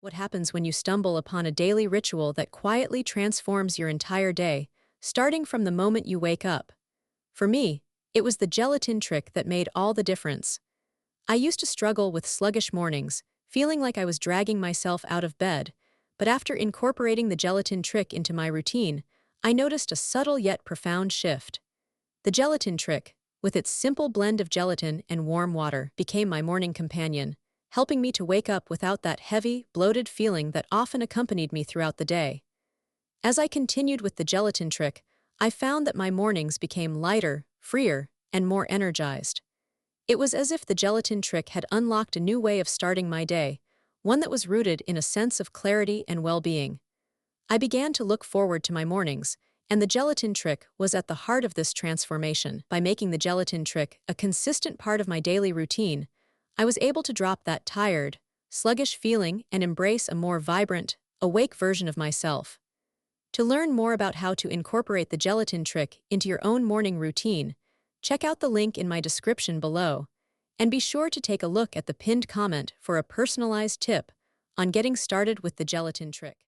What happens when you stumble upon a daily ritual that quietly transforms your entire day, starting from the moment you wake up? For me, it was the gelatin trick that made all the difference. I used to struggle with sluggish mornings, feeling like I was dragging myself out of bed, but after incorporating the gelatin trick into my routine, I noticed a subtle yet profound shift. The gelatin trick, with its simple blend of gelatin and warm water, became my morning companion, helping me to wake up without that heavy, bloated feeling that often accompanied me throughout the day. As I continued with the gelatin trick, I found that my mornings became lighter, freer, and more energized. It was as if the gelatin trick had unlocked a new way of starting my day, one that was rooted in a sense of clarity and well-being. I began to look forward to my mornings, and the gelatin trick was at the heart of this transformation. By making the gelatin trick a consistent part of my daily routine, I was able to drop that tired, sluggish feeling and embrace a more vibrant, awake version of myself. To learn more about how to incorporate the gelatin trick into your own morning routine, check out the link in my description below, and be sure to take a look at the pinned comment for a personalized tip on getting started with the gelatin trick.